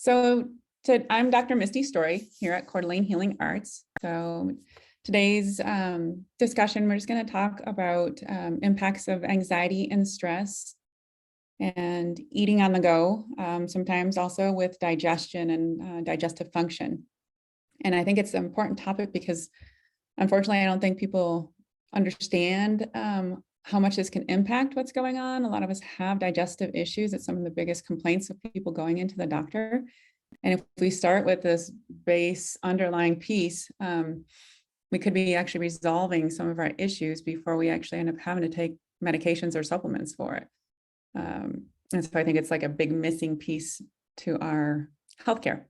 I'm Dr. Misty Story here at Coeur d'Alene Healing Arts. So today's discussion, we're just going to talk about impacts of anxiety and stress and eating on the go, sometimes also with digestion and digestive function. And I think it's an important topic because unfortunately, I don't think people understand how much this can impact what's going on. A lot of us have digestive issues. It's some of the biggest complaints of people going into the doctor. And if we start with this base underlying piece, we could be actually resolving some of our issues before we actually end up having to take medications or supplements for it. And so I think it's like a big missing piece to our healthcare.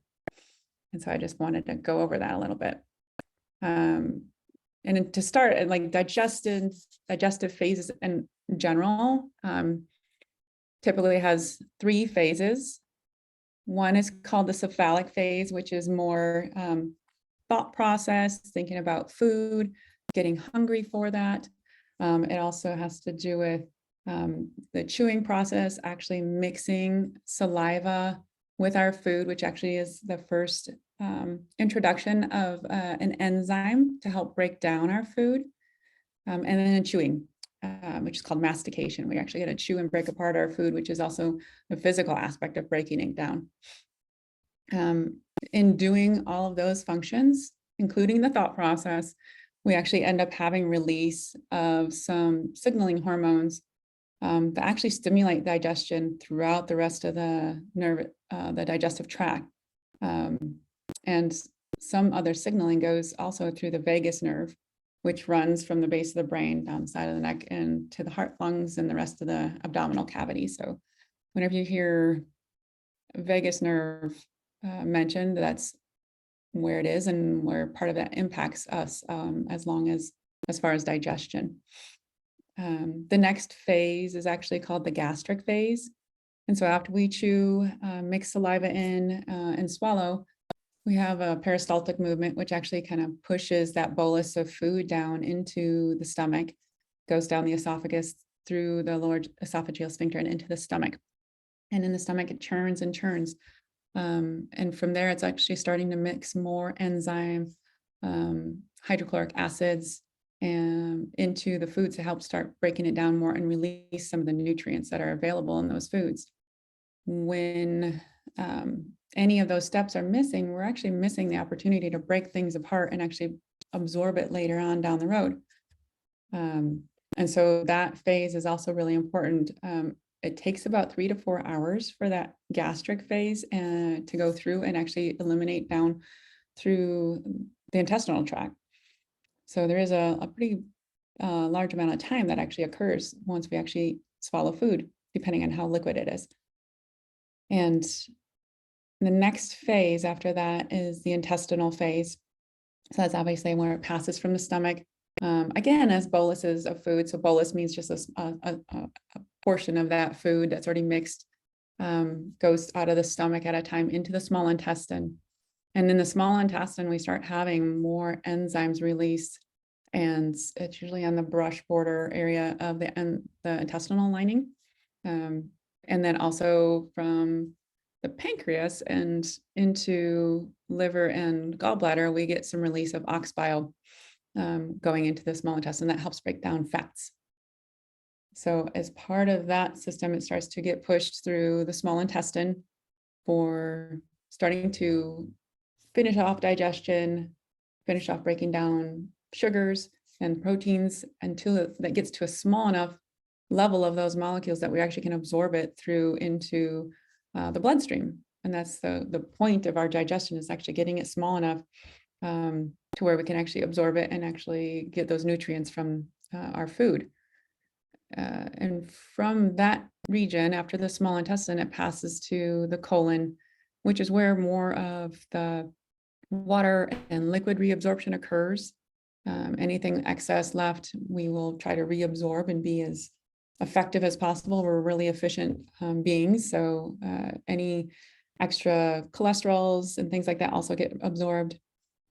And so I just wanted to go over that a little bit. And to start, like digestive phases in general, typically has 3 phases. One is called the cephalic phase, which is more thought process, thinking about food, getting hungry for that. It also has to do with the chewing process, actually mixing saliva with our food, which actually is the first introduction of an enzyme to help break down our food. And then chewing, which is called mastication. We actually get to chew and break apart our food, which is also the physical aspect of breaking it down. In doing all of those functions, including the thought process, we actually end up having release of some signaling hormones that actually stimulate digestion throughout the rest of the the digestive tract. And some other signaling goes also through the vagus nerve, which runs from the base of the brain down the side of the neck and to the heart, lungs, and the rest of the abdominal cavity. So whenever you hear vagus nerve mentioned, that's where it is and where part of that impacts us as far as digestion. The next phase is actually called the gastric phase. And so after we chew, mix saliva in and swallow, we have a peristaltic movement, which actually kind of pushes that bolus of food down into the stomach, goes down the esophagus through the lower esophageal sphincter and into the stomach. And in the stomach, it churns and churns. And from there, it's actually starting to mix more enzyme, hydrochloric acids, and into the foods to help start breaking it down more and release some of the nutrients that are available in those foods. When any of those steps are missing, we're actually missing the opportunity to break things apart and actually absorb it later on down the road. And so that phase is also really important. It takes about 3 to 4 hours for that gastric phase to go through and actually eliminate down through the intestinal tract. So there is a pretty large amount of time that actually occurs once we actually swallow food, depending on how liquid it is. And the next phase after that is the intestinal phase. So that's obviously where it passes from the stomach, again, as boluses of food. So bolus means just a portion of that food that's already mixed, goes out of the stomach at a time into the small intestine. And in the small intestine, we start having more enzymes released, and it's usually on the brush border area of the intestinal lining. And then also from the pancreas and into liver and gallbladder, we get some release of ox bile going into the small intestine that helps break down fats. So as part of that system, it starts to get pushed through the small intestine for starting to finish off digestion, finish off breaking down sugars and proteins until that gets to a small enough level of those molecules that we actually can absorb it through into the bloodstream. And that's the point of our digestion, is actually getting it small enough to where we can actually absorb it and actually get those nutrients from our food. And from that region, after the small intestine, it passes to the colon, which is where more of the water and liquid reabsorption occurs. Anything excess left, we will try to reabsorb and be as effective as possible. We're really efficient beings, so any extra cholesterols and things like that also get absorbed.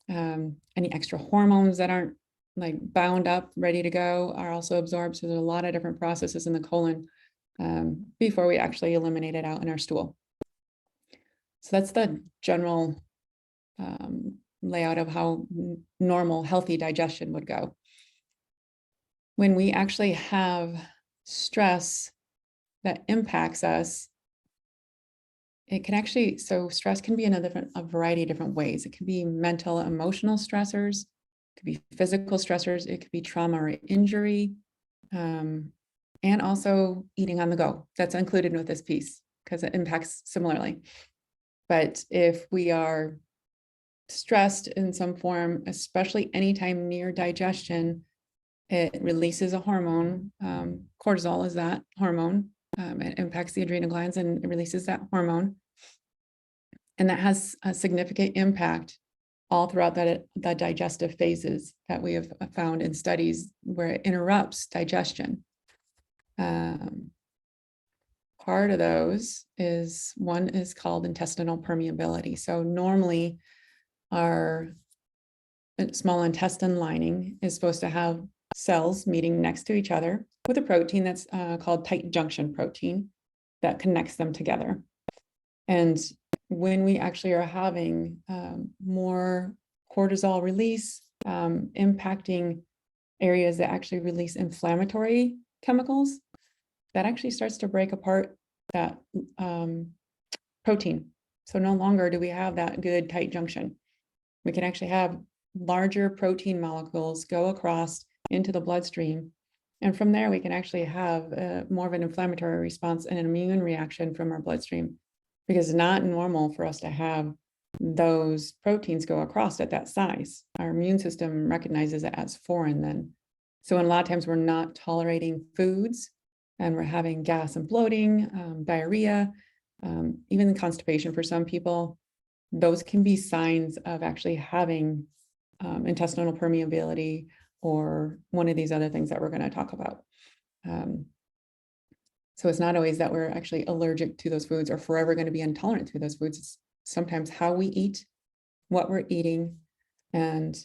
Any extra hormones that aren't like bound up, ready to go, are also absorbed. So there's a lot of different processes in the colon before we actually eliminate it out in our stool. So that's the general layout of how normal, healthy digestion would go. When we actually have stress that impacts us, it can actually, so stress can be in a variety of different ways. It can be mental, emotional stressors, it could be physical stressors, it could be trauma or injury, and also eating on the go. That's included with this piece because it impacts similarly. But if we are stressed in some form, especially anytime near digestion, it releases a hormone. Cortisol is that hormone. It impacts the adrenal glands and it releases that hormone. And that has a significant impact all throughout the digestive phases that we have found in studies where it interrupts digestion. Part of those is, one is called intestinal permeability. So normally our small intestine lining is supposed to have cells meeting next to each other with a protein that's called tight junction protein that connects them together. And when we actually are having more cortisol release, impacting areas that actually release inflammatory chemicals, that actually starts to break apart that protein. So no longer do we have that good tight junction. We can actually have larger protein molecules go across into the bloodstream. And from there, we can actually have more of an inflammatory response and an immune reaction from our bloodstream, because it's not normal for us to have those proteins go across at that size. Our immune system recognizes it as foreign then. So a lot of times we're not tolerating foods and we're having gas and bloating, diarrhea, even constipation for some people. Those can be signs of actually having intestinal permeability or one of these other things that we're going to talk about. So it's not always that we're actually allergic to those foods or forever going to be intolerant to those foods. It's sometimes how we eat, what we're eating, and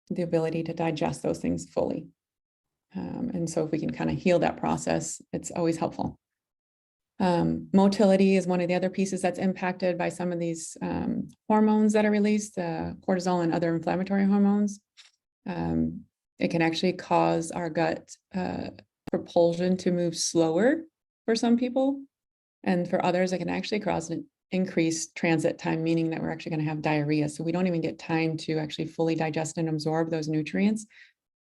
the ability to digest those things fully. And so if we can kind of heal that process, it's always helpful. Motility is one of the other pieces that's impacted by some of these hormones that are released, cortisol and other inflammatory hormones. It can actually cause our gut propulsion to move slower for some people. And for others, it can actually cause an increased transit time, meaning that we're actually going to have diarrhea. So we don't even get time to actually fully digest and absorb those nutrients.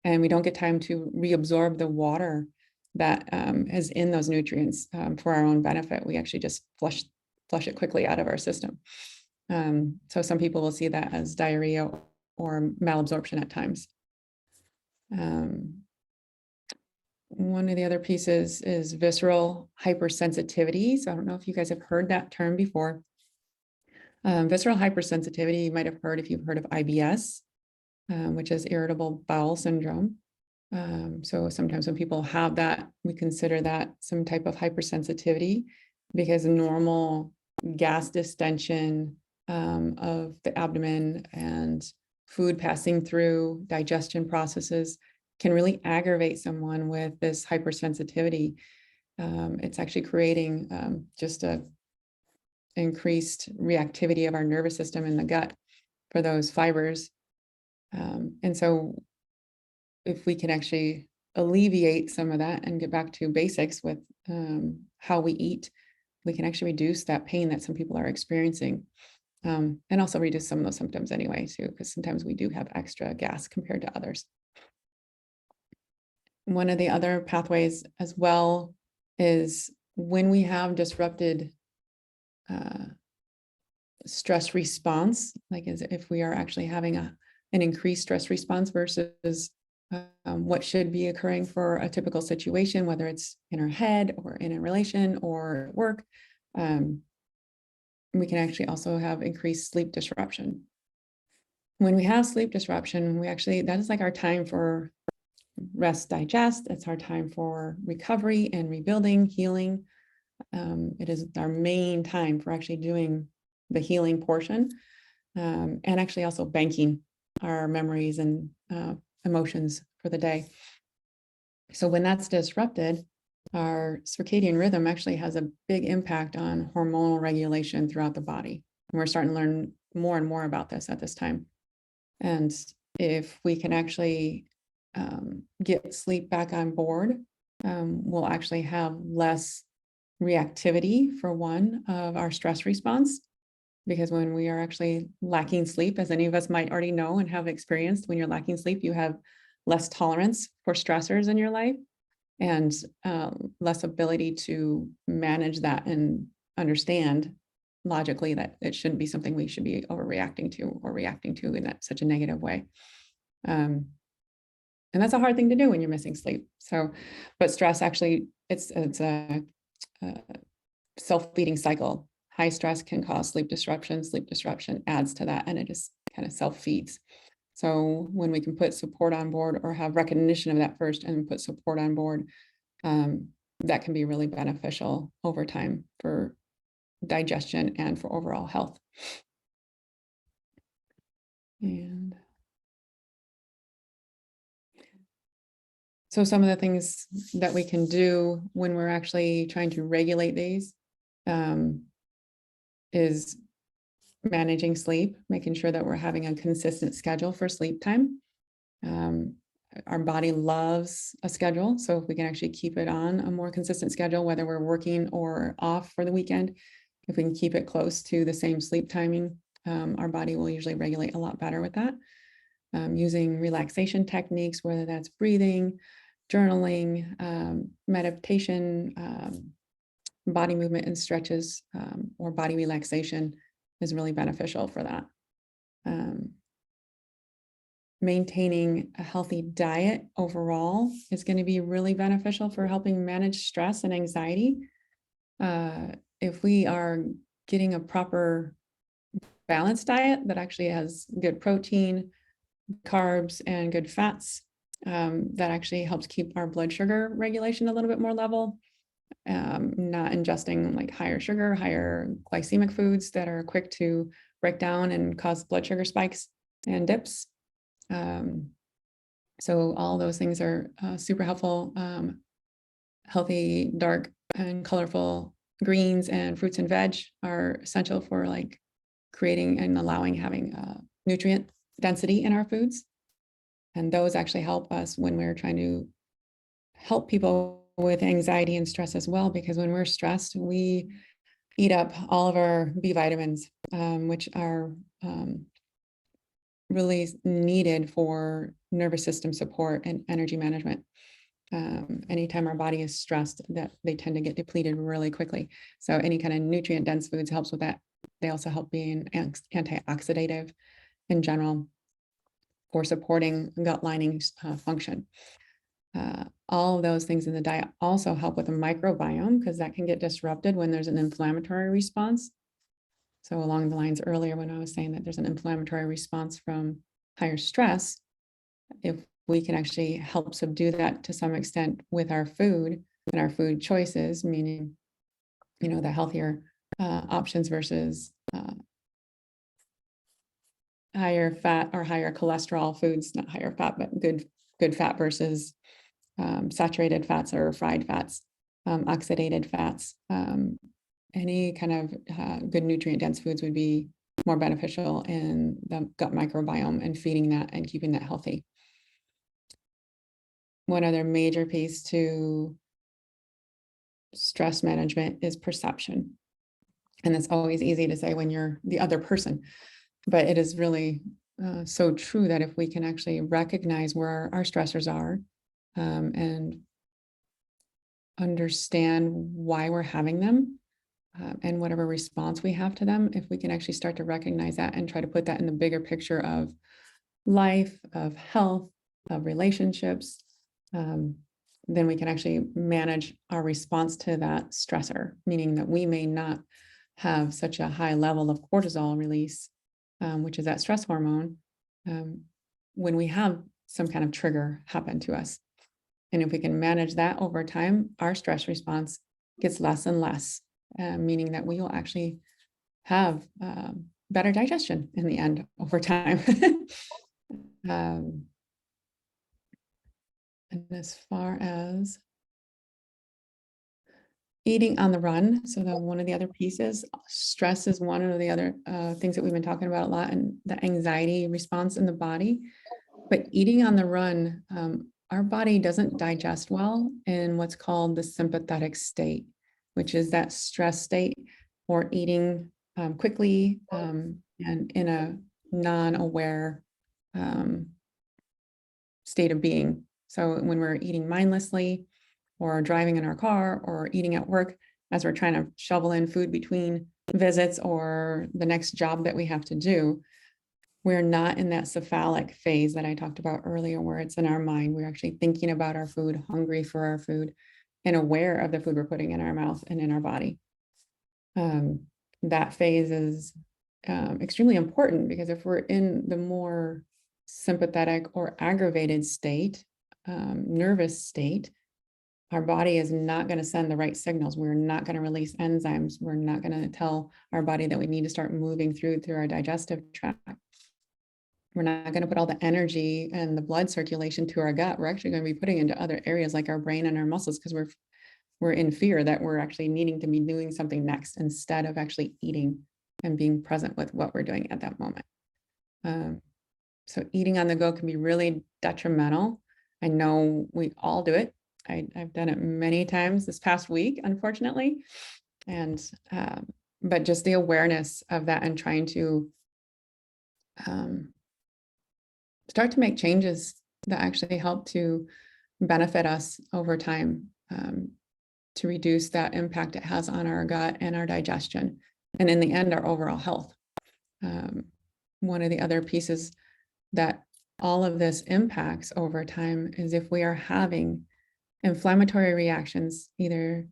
And we don't get time to reabsorb the water that is in those nutrients for our own benefit. We actually just flush it quickly out of our system. So some people will see that as diarrhea or malabsorption at times. One of the other pieces is visceral hypersensitivity. So I don't know if you guys have heard that term before. Visceral hypersensitivity, you might have heard if you've heard of IBS, which is irritable bowel syndrome. So sometimes when people have that, we consider that some type of hypersensitivity, because normal gas distension of the abdomen and food passing through digestion processes can really aggravate someone with this hypersensitivity. It's actually creating just a increased reactivity of our nervous system in the gut for those fibers. And so if we can actually alleviate some of that and get back to basics with how we eat, we can actually reduce that pain that some people are experiencing, and also reduce some of those symptoms anyway, too, because sometimes we do have extra gas compared to others. One of the other pathways as well is when we have disrupted stress response, like as if we are actually having an increased stress response versus what should be occurring for a typical situation, whether it's in our head or in a relation or at work. We can actually also have increased sleep disruption. When we have sleep disruption, that is like our time for rest, digest. It's our time for recovery and rebuilding, healing. It is our main time for actually doing the healing portion, and actually also banking our memories and emotions for the day. So when that's disrupted, our circadian rhythm actually has a big impact on hormonal regulation throughout the body. And we're starting to learn more and more about this at this time. And if we can actually get sleep back on board, we'll actually have less reactivity for one of our stress response. Because when we are actually lacking sleep, as any of us might already know and have experienced, when you're lacking sleep, you have less tolerance for stressors in your life and less ability to manage that and understand logically that it shouldn't be something we should be overreacting to or reacting to in that such a negative way. And that's a hard thing to do when you're missing sleep. So, but stress actually, it's a self-feeding cycle. High stress can cause sleep disruption. Sleep disruption adds to that, and it just kind of self-feeds. So when we can put support on board or have recognition of that first and put support on board, that can be really beneficial over time for digestion and for overall health. And so some of the things that we can do when we're actually trying to regulate these is managing sleep, making sure that we're having a consistent schedule for sleep time. Our body loves a schedule. So if we can actually keep it on a more consistent schedule, whether we're working or off for the weekend, if we can keep it close to the same sleep timing, our body will usually regulate a lot better with that. Using relaxation techniques, whether that's breathing, journaling, meditation, body movement and stretches, or body relaxation is really beneficial for that. Maintaining a healthy diet overall is going to be really beneficial for helping manage stress and anxiety. If we are getting a proper balanced diet that actually has good protein, carbs, and good fats, that actually helps keep our blood sugar regulation a little bit more level. Not ingesting like higher sugar, higher glycemic foods that are quick to break down and cause blood sugar spikes and dips. So all those things are super helpful. Healthy, dark, and colorful greens and fruits and veg are essential for like creating and allowing having nutrient density in our foods. And those actually help us when we're trying to help people with anxiety and stress as well, because when we're stressed, we eat up all of our B vitamins, which are really needed for nervous system support and energy management. Anytime our body is stressed, that they tend to get depleted really quickly. So any kind of nutrient dense foods helps with that. They also help being antioxidative in general for supporting gut lining function. All of those things in the diet also help with the microbiome because that can get disrupted when there's an inflammatory response. So along the lines earlier when I was saying that there's an inflammatory response from higher stress, if we can actually help subdue that to some extent with our food and our food choices, meaning, you know, the healthier options versus higher fat or higher cholesterol foods, not higher fat, but good fat versus saturated fats or fried fats, oxidated fats. Any kind of good nutrient dense foods would be more beneficial in the gut microbiome and feeding that and keeping that healthy. One other major piece to stress management is perception. And it's always easy to say when you're the other person, but it is really so true that if we can actually recognize where our stressors are and understand why we're having them and whatever response we have to them, if we can actually start to recognize that and try to put that in the bigger picture of life, of health, of relationships, then we can actually manage our response to that stressor, meaning that we may not have such a high level of cortisol release, which is that stress hormone, when we have some kind of trigger happen to us. And if we can manage that over time, our stress response gets less and less, meaning that we will actually have better digestion in the end over time. And as far as Eating on the run. So one of the other pieces, stress is one of the other things that we've been talking about a lot, and the anxiety response in the body. But eating on the run, our body doesn't digest well in what's called the sympathetic state, which is that stress state, or eating quickly and in a non-aware state of being. So when we're eating mindlessly, or driving in our car, or eating at work as we're trying to shovel in food between visits or the next job that we have to do, we're not in that cephalic phase that I talked about earlier, where it's in our mind. We're actually thinking about our food, hungry for our food, and aware of the food we're putting in our mouth and in our body. That phase is extremely important, because if we're in the more sympathetic or aggravated state, nervous state, our body is not going to send the right signals. We're not going to release enzymes. We're not going to tell our body that we need to start moving through our digestive tract. We're not going to put all the energy and the blood circulation to our gut. We're actually going to be putting into other areas like our brain and our muscles, because we're in fear that we're actually needing to be doing something next, instead of actually eating and being present with what we're doing at that moment. So eating on the go can be really detrimental. I know we all do it. I've done it many times this past week, unfortunately. And, but just the awareness of that, and trying to start to make changes that actually help to benefit us over time, to reduce that impact it has on our gut and our digestion, and in the end, our overall health. One of the other pieces that all of this impacts over time is if we are having inflammatory reactions, either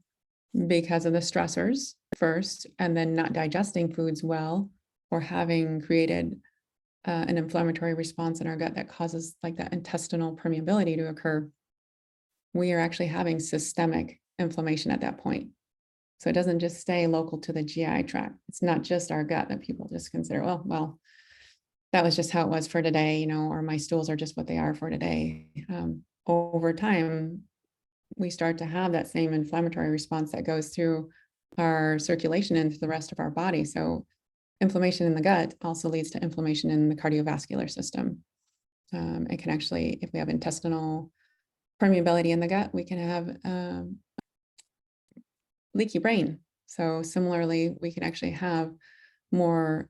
because of the stressors first, and then not digesting foods well, or having created an inflammatory response in our gut that causes like that intestinal permeability to occur, we are actually having systemic inflammation at that point. So it doesn't just stay local to the GI tract. It's not just our gut that people just consider, well, that was just how it was for today, or my stools are just what they are for today. Over time, we start to have that same inflammatory response that goes through our circulation into the rest of our body. So inflammation in the gut also leads to inflammation in the cardiovascular system. It can actually, if we have intestinal permeability in the gut, we can have leaky brain. So similarly, we can actually have more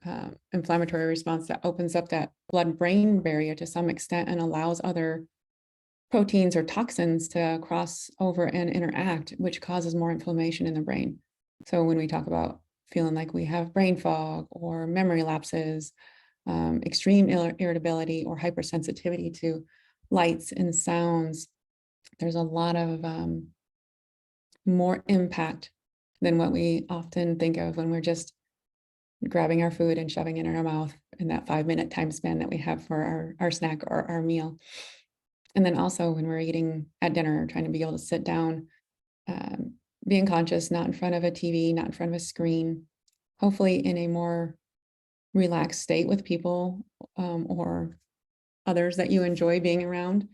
inflammatory response that opens up that blood-brain barrier to some extent, and allows other proteins or toxins to cross over and interact, which causes more inflammation in the brain. So when we talk about feeling like we have brain fog or memory lapses, extreme irritability or hypersensitivity to lights and sounds, there's a lot of more impact than what we often think of when we're just grabbing our food and shoving it in our mouth in that 5-minute time span that we have for our snack or our meal. And then also when we're eating at dinner, trying to be able to sit down, being conscious, not in front of a TV, not in front of a screen, hopefully in a more relaxed state with people or others that you enjoy being around,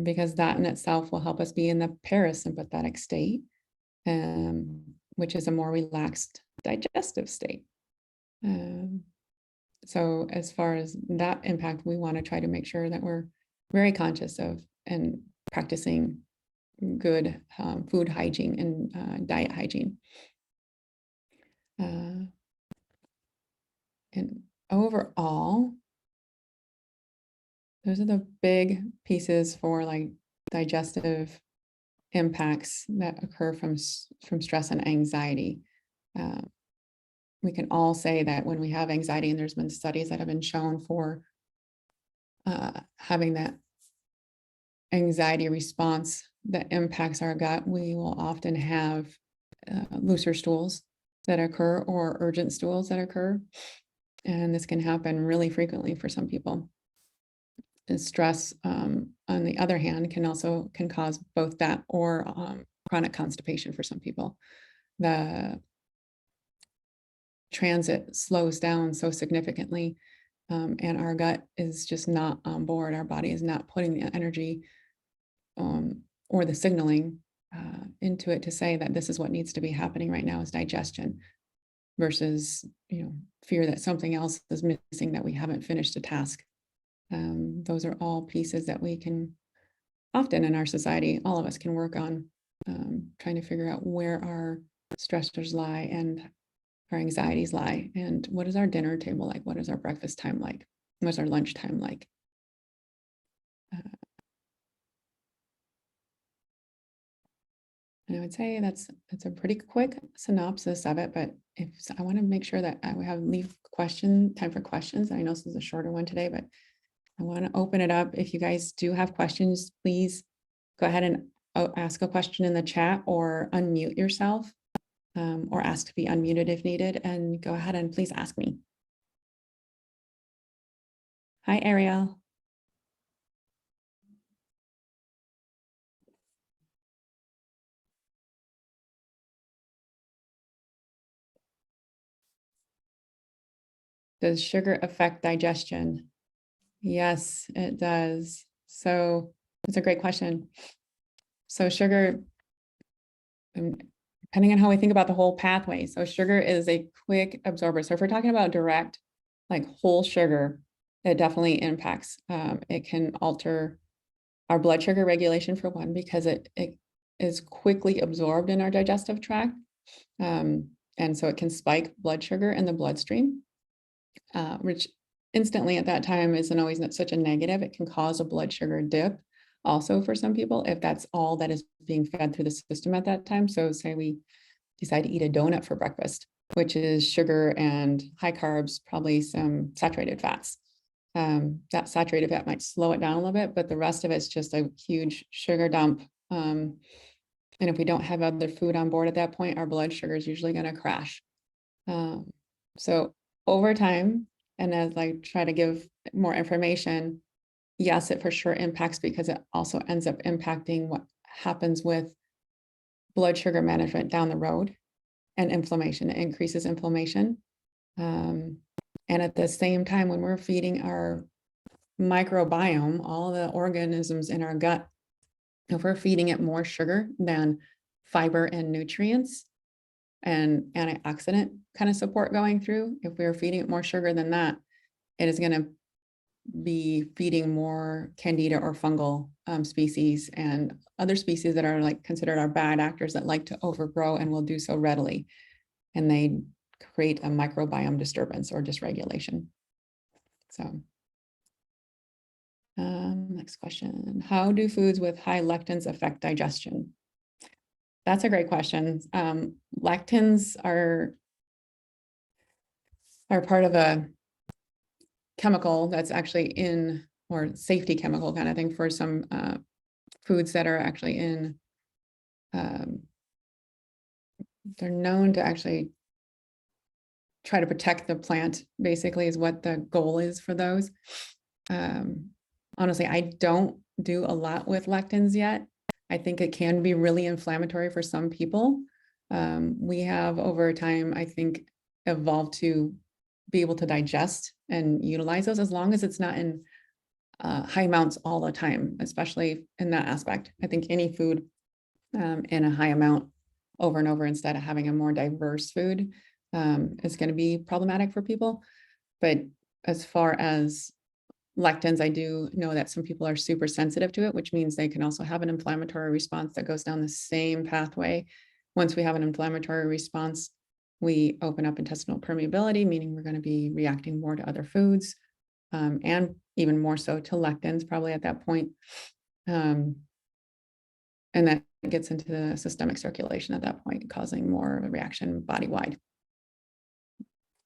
because that in itself will help us be in the parasympathetic state, which is a more relaxed digestive state. So as far as that impact, we want to try to make sure that we're very conscious of and practicing good food hygiene and diet hygiene. And overall, those are the big pieces for like digestive impacts that occur from stress and anxiety. We can all say that when we have anxiety, and there's been studies that have been shown for having that anxiety response that impacts our gut, we will often have looser stools that occur, or urgent stools that occur. And this can happen really frequently for some people. And stress, on the other hand, can cause both that or chronic constipation for some people. The transit slows down so significantly, and our gut is just not on board. Our body is not putting the energy or the signaling into it to say that this is what needs to be happening right now is digestion versus, fear that something else is missing, that we haven't finished a task. Those are all pieces that we can often in our society, all of us can work on, trying to figure out where our stressors lie and our anxieties lie, and what is our dinner table like? What is our breakfast time like? What's our lunch time like? And I would say that's a pretty quick synopsis of it, but if I want to make sure that I have leave time for questions. I know this is a shorter one today, but I want to open it up. If you guys do have questions, please go ahead and ask a question in the chat or unmute yourself, or ask to be unmuted if needed, and go ahead and please ask me. Hi, Ariel. Does sugar affect digestion? Yes, it does. So it's a great question. So sugar, depending on how we think about the whole pathway. So sugar is a quick absorber. So if we're talking about direct, like whole sugar, it definitely impacts. It can alter our blood sugar regulation for one, because it is quickly absorbed in our digestive tract. And so it can spike blood sugar in the bloodstream, which instantly at that time isn't always such a negative. It can cause a blood sugar dip also for some people, if that's all that is being fed through the system at that time. So say we decide to eat a donut for breakfast, which is sugar and high carbs, probably some saturated fats. That saturated fat might slow it down a little bit, but the rest of it's just a huge sugar dump. And if we don't have other food on board at that point, our blood sugar is usually going to crash. So over time, and as I try to give more information, yes, it for sure impacts, because it also ends up impacting what happens with blood sugar management down the road, and inflammation. It increases inflammation. And at the same time, when we're feeding our microbiome, all the organisms in our gut, if we're feeding it more sugar than fiber and nutrients and antioxidant kind of support going through, if we're feeding it more sugar than that, it is going to be feeding more candida or fungal species and other species that are like considered our bad actors, that like to overgrow and will do so readily. And they create a microbiome disturbance or dysregulation. So next question, how do foods with high lectins affect digestion? That's a great question. Lectins are part of a chemical that's actually in, or safety chemical kind of thing for some foods that are actually in, they're known to actually try to protect the plant, basically, is what the goal is for those. Honestly, I don't do a lot with lectins yet. I think it can be really inflammatory for some people. We have over time, I think, evolved to be able to digest and utilize those, as long as it's not in high amounts all the time, especially in that aspect. I think any food in a high amount over and over, instead of having a more diverse food, is going to be problematic for people. But as far as lectins, I do know that some people are super sensitive to it, which means they can also have an inflammatory response that goes down the same pathway. Once we have an inflammatory response, we open up intestinal permeability, meaning we're going to be reacting more to other foods, and even more so to lectins probably at that point. And that gets into the systemic circulation at that point, causing more of a reaction body-wide.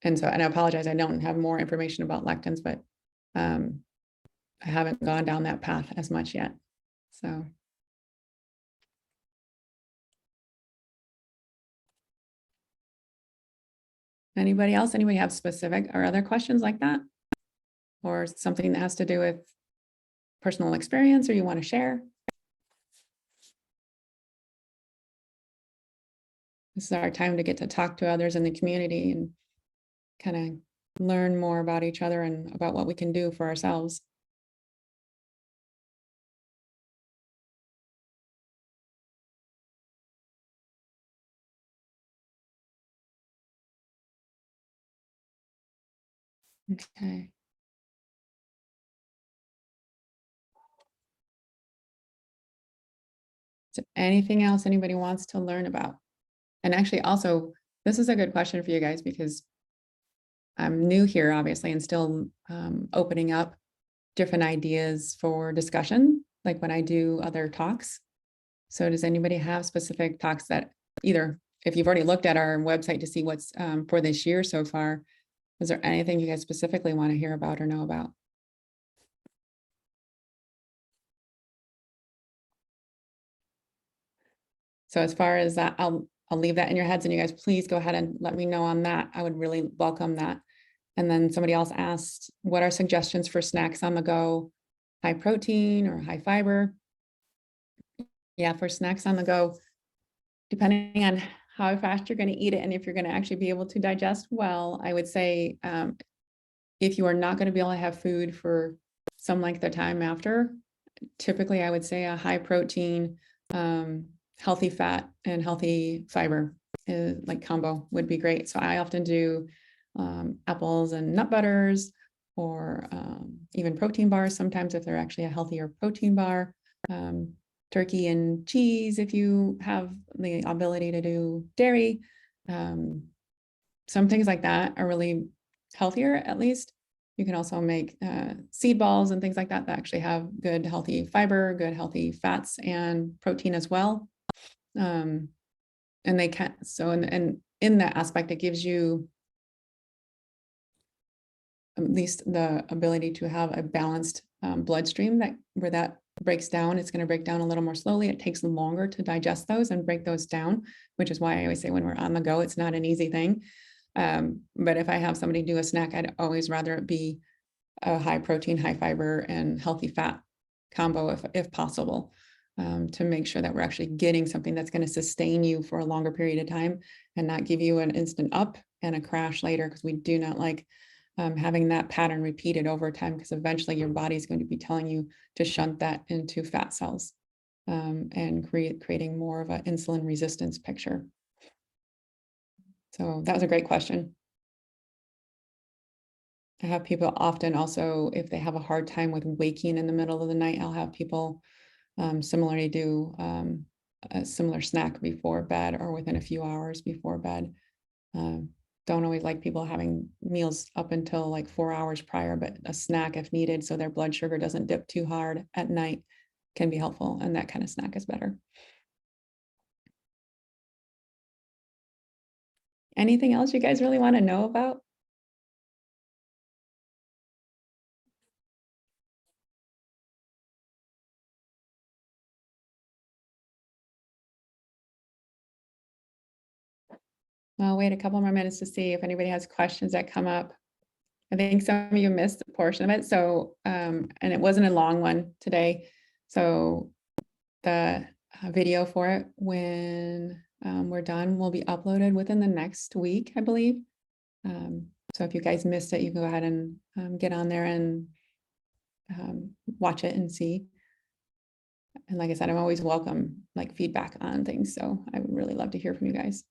And I apologize, I don't have more information about lectins, but I haven't gone down that path as much yet. So. Anybody else? Anybody have specific or other questions like that? Or something that has to do with personal experience, or you want to share? This is our time to get to talk to others in the community and kind of learn more about each other and about what we can do for ourselves. Okay. So anything else anybody wants to learn about? And actually also, this is a good question for you guys because I'm new here, obviously, and still opening up different ideas for discussion, like when I do other talks. So does anybody have specific talks that either, if you've already looked at our website to see what's for this year so far, is there anything you guys specifically want to hear about or know about? So as far as that, I'll leave that in your heads and you guys please go ahead and let me know on that. I would really welcome that. And then somebody else asked, what are suggestions for snacks on the go? High protein or high fiber? Yeah, for snacks on the go, depending on how fast you're going to eat it and if you're going to actually be able to digest well, I would say if you are not going to be able to have food for some length of time after, typically I would say a high protein, healthy fat and healthy fiber like combo would be great. So I often do apples and nut butters or even protein bars sometimes if they're actually a healthier protein bar. Turkey and cheese if you have the ability to do dairy. Some things like that are really healthier at least. You can also make seed balls and things like that that actually have good healthy fiber, good healthy fats and protein as well. And they can, so and in that aspect, it gives you at least the ability to have a balanced bloodstream that where that breaks down, it's going to break down a little more slowly. It takes longer to digest those and break those down, which is why I always say when we're on the go, it's not an easy thing. But if I have somebody do a snack, I'd always rather it be a high protein, high fiber, and healthy fat combo if possible, to make sure that we're actually getting something that's going to sustain you for a longer period of time and not give you an instant up and a crash later, because we do not like having that pattern repeated over time, because eventually your body is going to be telling you to shunt that into fat cells and creating more of an insulin resistance picture. So that was a great question. I have people often also, if they have a hard time with waking in the middle of the night, I'll have people similarly do a similar snack before bed or within a few hours before bed. Don't always like people having meals up until like 4 hours prior, but a snack if needed so their blood sugar doesn't dip too hard at night can be helpful, and that kind of snack is better. Anything else you guys really want to know about? I'll wait a couple more minutes to see if anybody has questions that come up. I think some of you missed a portion of it. So, and it wasn't a long one today. So the video for it, when we're done, will be uploaded within the next week, I believe. So if you guys missed it, you can go ahead and get on there and watch it and see. And like I said, I'm always welcome like feedback on things. So I would really love to hear from you guys.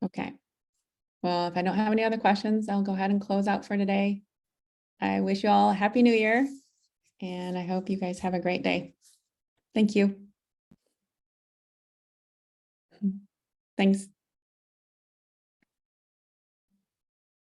Okay. Well, if I don't have any other questions, I'll go ahead and close out for today. I wish you all a happy new year, and I hope you guys have a great day. Thank you. Thanks.